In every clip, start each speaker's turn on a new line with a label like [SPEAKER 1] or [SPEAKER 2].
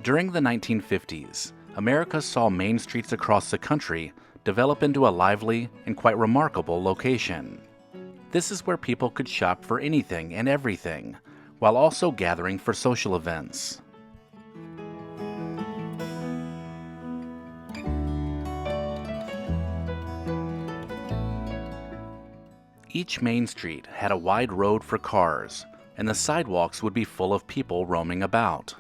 [SPEAKER 1] During the 1950s, America saw main streets across the country develop into a lively and quite remarkable location. This is where people could shop for anything and everything, while also gathering for social events. Each main street had a wide road for cars, and the sidewalks would be full of people roaming about.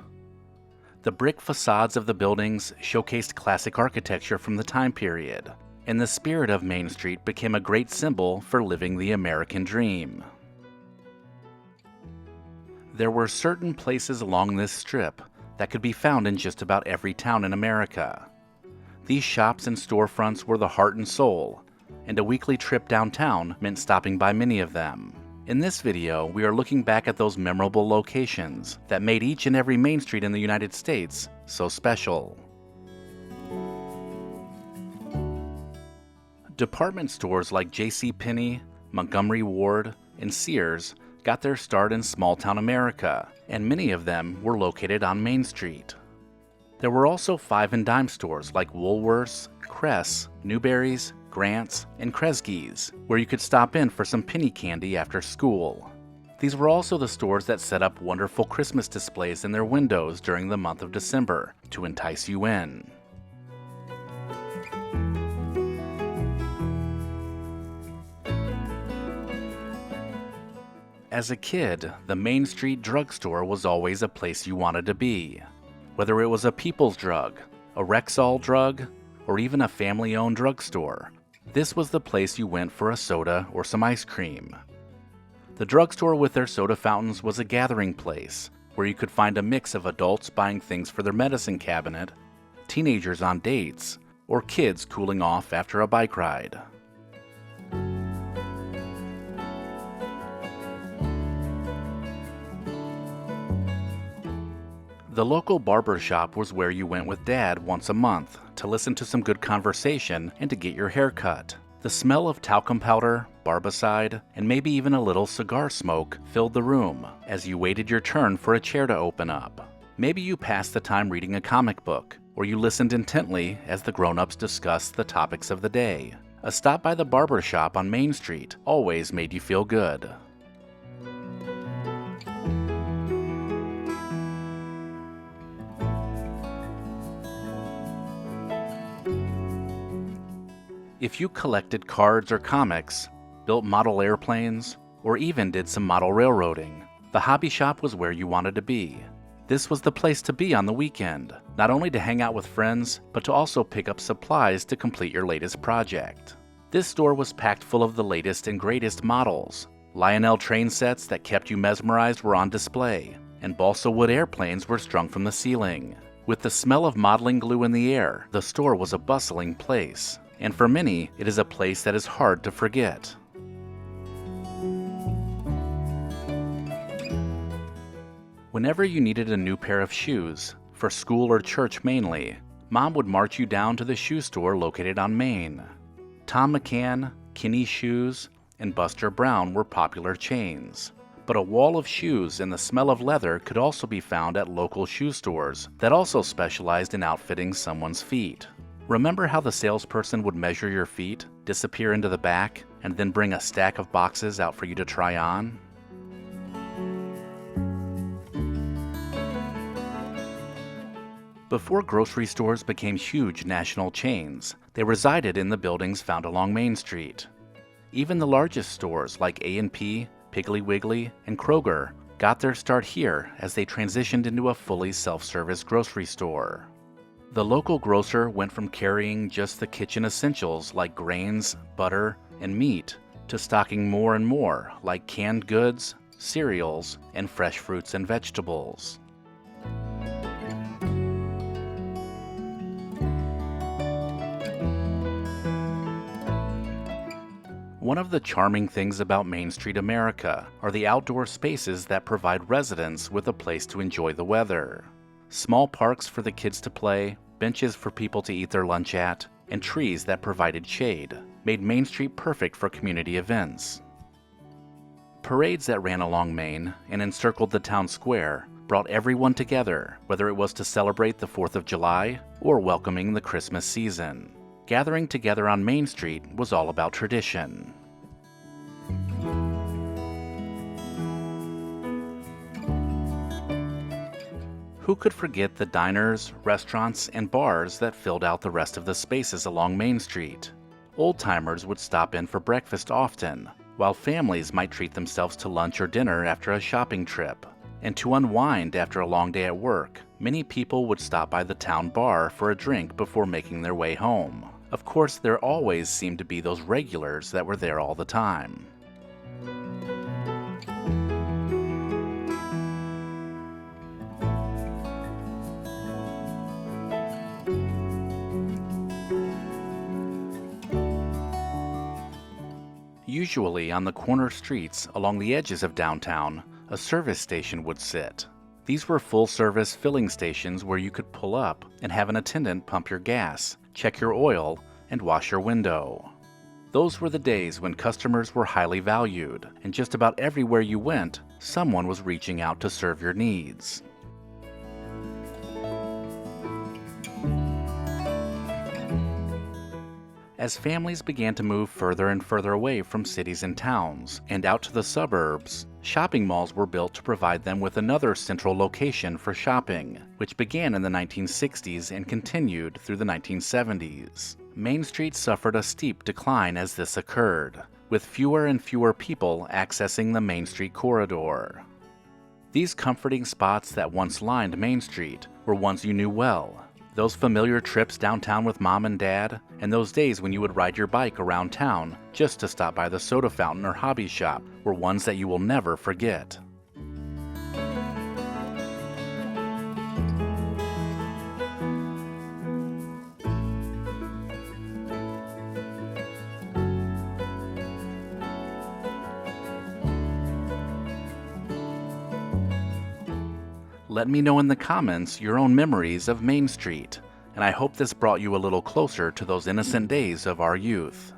[SPEAKER 1] The brick facades of the buildings showcased classic architecture from the time period, and the spirit of Main Street became a great symbol for living the American dream. There were certain places along this strip that could be found in just about every town in America. These shops and storefronts were the heart and soul, and a weekly trip downtown meant stopping by many of them. In this video, we are looking back at those memorable locations that made each and every main street in the United States so special. Department stores like JCPenney, Montgomery Ward, and Sears got their start in small-town America, and many of them were located on Main Street. There were also five and dime stores like Woolworths, Cress, Newberry's, Grant's, and Kresge's, where you could stop in for some penny candy after school. These were also the stores that set up wonderful Christmas displays in their windows during the month of December to entice you in. As a kid, the Main Street drugstore was always a place you wanted to be. Whether it was a People's Drug, a Rexall drug, or even a family-owned drugstore, this was the place you went for a soda or some ice cream. The drugstore with their soda fountains was a gathering place where you could find a mix of adults buying things for their medicine cabinet, teenagers on dates, or kids cooling off after a bike ride. The local barber shop was where you went with Dad once a month to listen to some good conversation and to get your hair cut. The smell of talcum powder, barbicide, and maybe even a little cigar smoke filled the room as you waited your turn for a chair to open up. Maybe you passed the time reading a comic book, or you listened intently as the grown-ups discussed the topics of the day. A stop by the barber shop on Main Street always made you feel good. If you collected cards or comics, built model airplanes, or even did some model railroading, the hobby shop was where you wanted to be. This was the place to be on the weekend, not only to hang out with friends, but to also pick up supplies to complete your latest project. This store was packed full of the latest and greatest models. Lionel train sets that kept you mesmerized were on display, and balsa wood airplanes were strung from the ceiling. With the smell of modeling glue in the air, the store was a bustling place. And for many, it is a place that is hard to forget. Whenever you needed a new pair of shoes, for school or church mainly, Mom would march you down to the shoe store located on Main. Tom McCann, Kinney Shoes, and Buster Brown were popular chains. But a wall of shoes and the smell of leather could also be found at local shoe stores that also specialized in outfitting someone's feet. Remember how the salesperson would measure your feet, disappear into the back, and then bring a stack of boxes out for you to try on? Before grocery stores became huge national chains, they resided in the buildings found along Main Street. Even the largest stores like A&P, Piggly Wiggly, and Kroger got their start here as they transitioned into a fully self-service grocery store. The local grocer went from carrying just the kitchen essentials like grains, butter, and meat to stocking more and more like canned goods, cereals, and fresh fruits and vegetables. One of the charming things about Main Street America are the outdoor spaces that provide residents with a place to enjoy the weather. Small parks for the kids to play, benches for people to eat their lunch at, and trees that provided shade made Main Street perfect for community events. Parades that ran along Main and encircled the town square brought everyone together, whether it was to celebrate the 4th of July or welcoming the Christmas season. Gathering together on Main Street was all about tradition. Who could forget the diners, restaurants, and bars that filled out the rest of the spaces along Main Street? Old-timers would stop in for breakfast often, while families might treat themselves to lunch or dinner after a shopping trip. And to unwind after a long day at work, many people would stop by the town bar for a drink before making their way home. Of course, there always seemed to be those regulars that were there all the time. Usually on the corner streets along the edges of downtown, a service station would sit. These were full-service filling stations where you could pull up and have an attendant pump your gas, check your oil, and wash your window. Those were the days when customers were highly valued, and just about everywhere you went, someone was reaching out to serve your needs. As families began to move further and further away from cities and towns, and out to the suburbs, shopping malls were built to provide them with another central location for shopping, which began in the 1960s and continued through the 1970s. Main Street suffered a steep decline as this occurred, with fewer and fewer people accessing the Main Street corridor. These comforting spots that once lined Main Street were ones you knew well. Those familiar trips downtown with mom and dad, and those days when you would ride your bike around town just to stop by the soda fountain or hobby shop were ones that you will never forget. Let me know in the comments your own memories of Main Street, and I hope this brought you a little closer to those innocent days of our youth.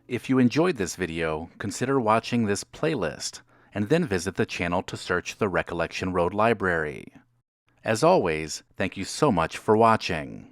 [SPEAKER 1] If you enjoyed this video, consider watching this playlist, and then visit the channel to search the Recollection Road Library. As always, thank you so much for watching.